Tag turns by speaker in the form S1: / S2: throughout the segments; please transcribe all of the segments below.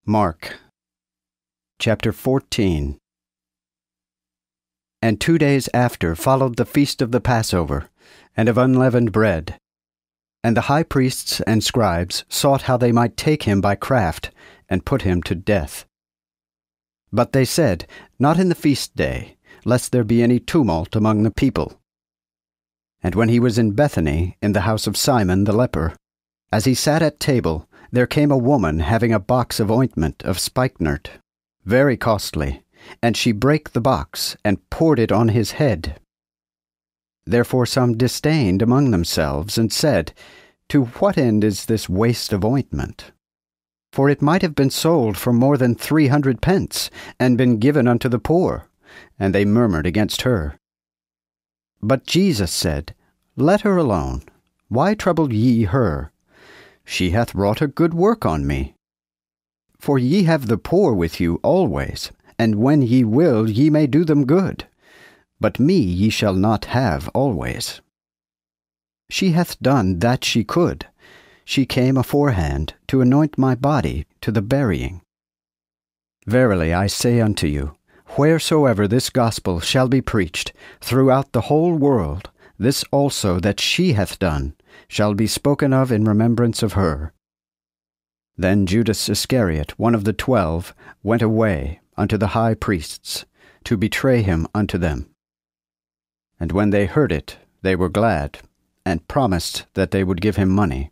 S1: Mark, chapter 14. And 2 days after followed the feast of the Passover, and of unleavened bread. And the high priests and scribes sought how they might take him by craft, and put him to death. But they said, Not in the feast day, lest there be any tumult among the people. And when he was in Bethany, in the house of Simon the leper, as he sat at table, there came a woman having a box of ointment of spikenard, very costly, and she brake the box, and poured it on his head. Therefore some disdained among themselves, and said, To what end is this waste of ointment? For it might have been sold for more than 300 pence, and been given unto the poor. And they murmured against her. But Jesus said, Let her alone. Why trouble ye her? She hath wrought a good work on me. For ye have the poor with you always, and when ye will ye may do them good. But me ye shall not have always. She hath done that she could. She came aforehand to anoint my body to the burying. Verily I say unto you, wheresoever this gospel shall be preached throughout the whole world, this also that she hath done shall be spoken of in remembrance of her. Then Judas Iscariot, one of the 12, went away unto the high priests, to betray him unto them. And when they heard it, they were glad, and promised that they would give him money.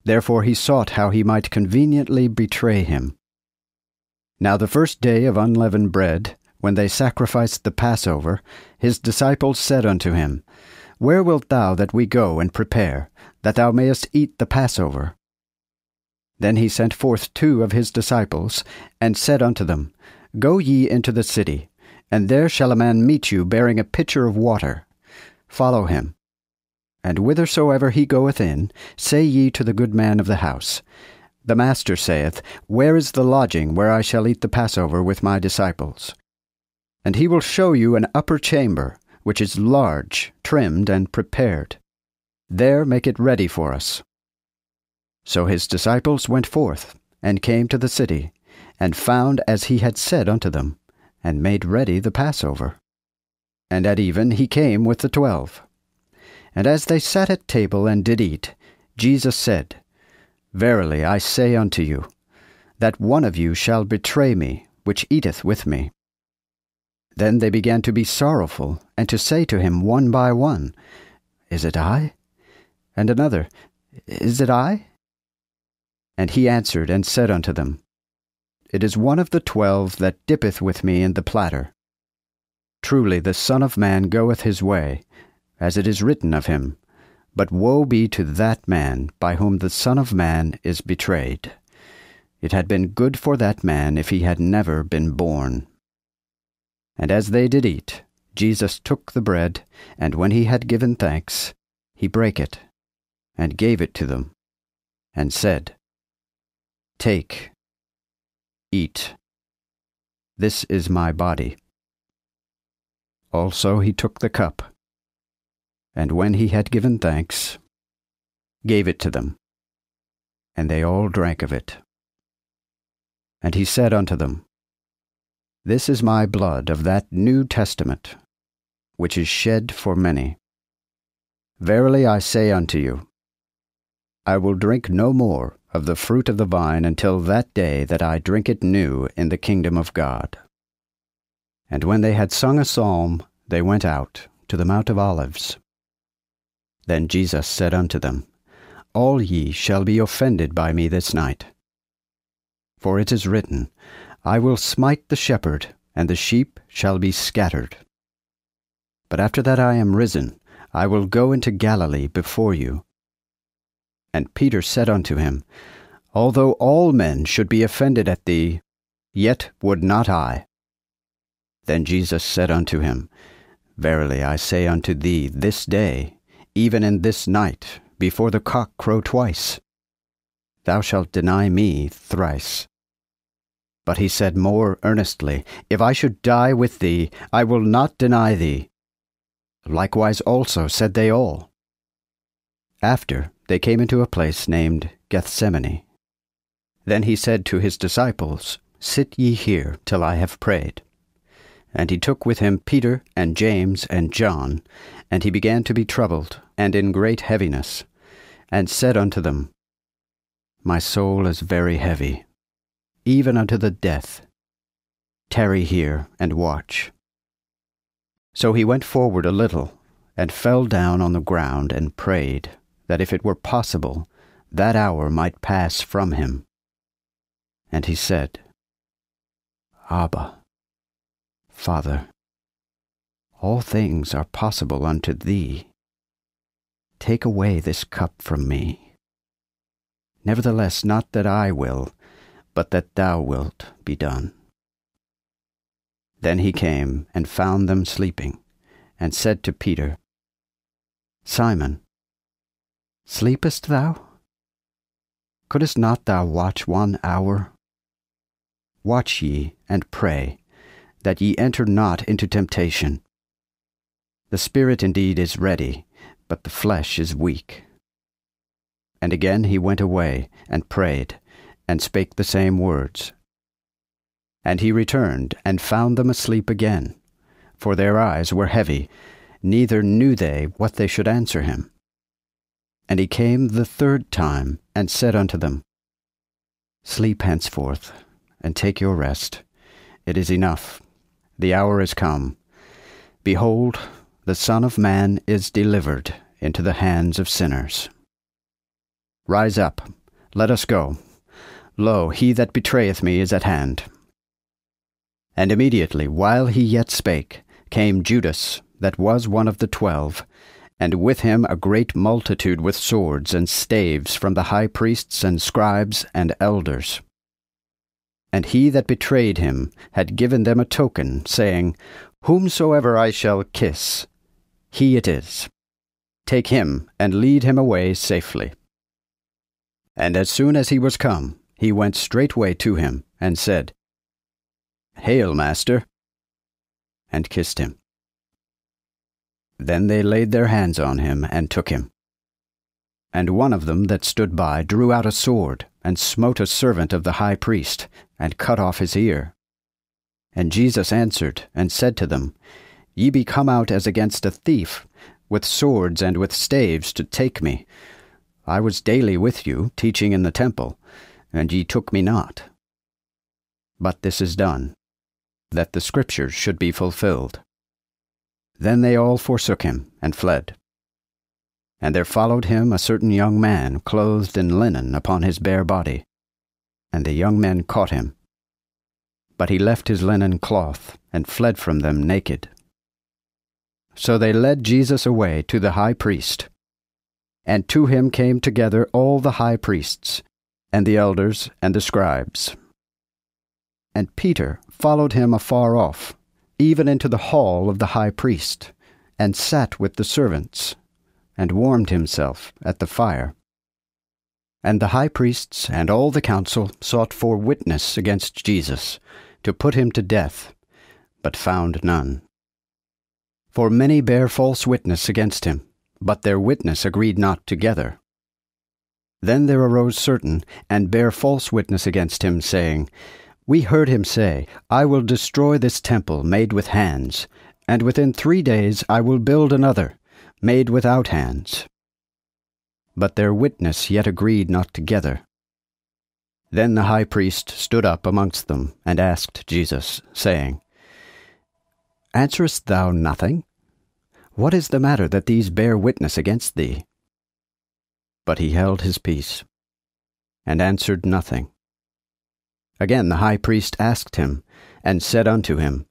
S1: Therefore he sought how he might conveniently betray him. Now the first day of unleavened bread, when they sacrificed the Passover, his disciples said unto him, Where wilt thou that we go and prepare, that thou mayest eat the Passover? Then he sent forth 2 of his disciples, and said unto them, Go ye into the city, and there shall a man meet you bearing a pitcher of water. Follow him. And whithersoever he goeth in, say ye to the good man of the house, The Master saith, Where is the lodging where I shall eat the Passover with my disciples? And he will show you an upper chamber, which is large, trimmed, and prepared. There make it ready for us. So his disciples went forth, and came to the city, and found as he had said unto them, and made ready the Passover. And at even he came with the 12. And as they sat at table and did eat, Jesus said, Verily I say unto you, that one of you shall betray me, which eateth with me. Then they began to be sorrowful, and to say to him one by one, Is it I? And another, Is it I? And he answered and said unto them, It is one of the 12 that dippeth with me in the platter. Truly the Son of Man goeth his way, as it is written of him, but woe be to that man by whom the Son of Man is betrayed. It had been good for that man if he had never been born. And as they did eat, Jesus took the bread, and when he had given thanks, he brake it, and gave it to them, and said, Take, eat, this is my body. Also he took the cup, and when he had given thanks, gave it to them, and they all drank of it. And he said unto them, This is my blood of that New Testament, which is shed for many. Verily I say unto you, I will drink no more of the fruit of the vine until that day that I drink it new in the kingdom of God. And when they had sung a psalm, they went out to the Mount of Olives. Then Jesus said unto them, All ye shall be offended by me this night. For it is written, I will smite the shepherd, and the sheep shall be scattered. But after that I am risen, I will go into Galilee before you. And Peter said unto him, Although all men should be offended at thee, yet would not I. Then Jesus said unto him, Verily I say unto thee, this day, even in this night, before the cock crow twice, thou shalt deny me thrice. But he said more earnestly, If I should die with thee, I will not deny thee. Likewise also said they all. After they came into a place named Gethsemane. Then he said to his disciples, Sit ye here till I have prayed. And he took with him Peter and James and John, and he began to be troubled, and in great heaviness, and said unto them, My soul is very heavy, even unto the death. Tarry here and watch. So he went forward a little, and fell down on the ground and prayed, that if it were possible, that hour might pass from him. And he said, Abba, Father, all things are possible unto thee. Take away this cup from me. Nevertheless, not that I will, but that thou wilt be done. Then he came and found them sleeping, and said to Peter, Simon, sleepest thou? Couldest not thou watch 1 hour? Watch ye and pray, that ye enter not into temptation. The spirit indeed is ready, but the flesh is weak. And again he went away, and prayed, and spake the same words. And he returned, and found them asleep again, for their eyes were heavy, neither knew they what they should answer him. And he came the 3rd time, and said unto them, Sleep henceforth, and take your rest. It is enough. The hour is come. Behold, the Son of Man is delivered into the hands of sinners. Rise up, let us go. Lo, he that betrayeth me is at hand. And immediately, while he yet spake, came Judas, that was one of the 12, and with him a great multitude with swords and staves from the high priests and scribes and elders. And he that betrayed him had given them a token, saying, Whomsoever I shall kiss, he it is. Take him, and lead him away safely. And as soon as he was come, he went straightway to him, and said, Hail, Master, and kissed him. Then they laid their hands on him, and took him. And one of them that stood by drew out a sword, and smote a servant of the high priest, and cut off his ear. And Jesus answered, and said to them, Ye be come out as against a thief, with swords and with staves to take me. I was daily with you, teaching in the temple, and ye took me not. But this is done, that the Scriptures should be fulfilled. Then they all forsook him, and fled. And there followed him a certain young man, clothed in linen upon his bare body. And the young men caught him. But he left his linen cloth, and fled from them naked. So they led Jesus away to the high priest. And to him came together all the high priests, and the elders, and the scribes. And Peter followed him afar off, even into the hall of the high priest, and sat with the servants, and warmed himself at the fire. And the high priests and all the council sought for witness against Jesus, to put him to death, but found none. For many bare false witness against him, but their witness agreed not together. Then there arose certain, and bare false witness against him, saying, We heard him say, I will destroy this temple made with hands, and within 3 days I will build another, made without hands. But their witness yet agreed not together. Then the high priest stood up amongst them, and asked Jesus, saying, Answerest thou nothing? What is the matter that these bear witness against thee? But he held his peace, and answered nothing. Again the high priest asked him, and said unto him,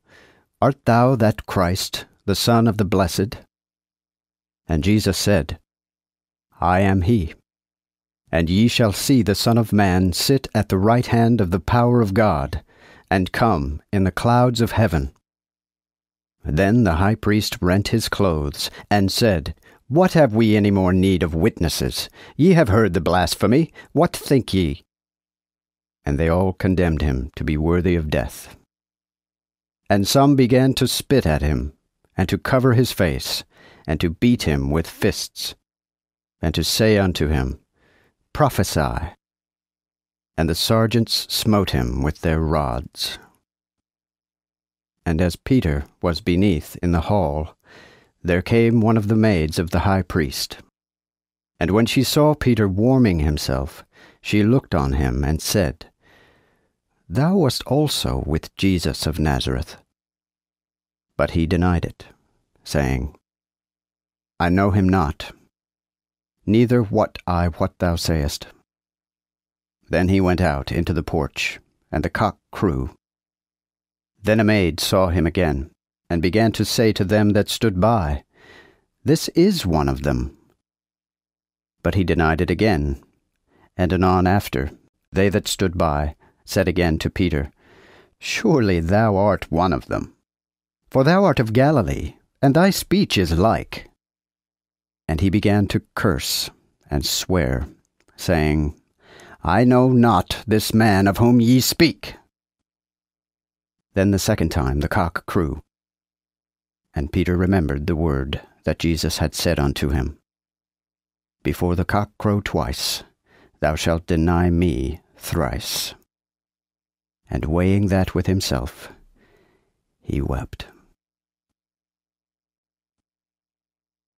S1: Art thou that Christ, the Son of the Blessed? And Jesus said, I am he. And ye shall see the Son of Man sit at the right hand of the power of God, and come in the clouds of heaven. Then the high priest rent his clothes, and said, What have we any more need of witnesses? Ye have heard the blasphemy. What think ye? And they all condemned him to be worthy of death. And some began to spit at him, and to cover his face, and to beat him with fists, and to say unto him, Prophesy. And the sergeants smote him with their rods. And as Peter was beneath in the hall, there came one of the maids of the high priest. And when she saw Peter warming himself, she looked on him and said, Thou wast also with Jesus of Nazareth. But he denied it, saying, I know him not, neither wot I what thou sayest. Then he went out into the porch, and the cock crew. Then a maid saw him again, and began to say to them that stood by, This is one of them. But he denied it again, and anon after, they that stood by said again to Peter, Surely thou art one of them, for thou art of Galilee, and thy speech is like. And he began to curse and swear, saying, I know not this man of whom ye speak. Then the second time the cock crew. And Peter remembered the word that Jesus had said unto him, Before the cock crow twice, thou shalt deny me thrice. And weighing that with himself, he wept.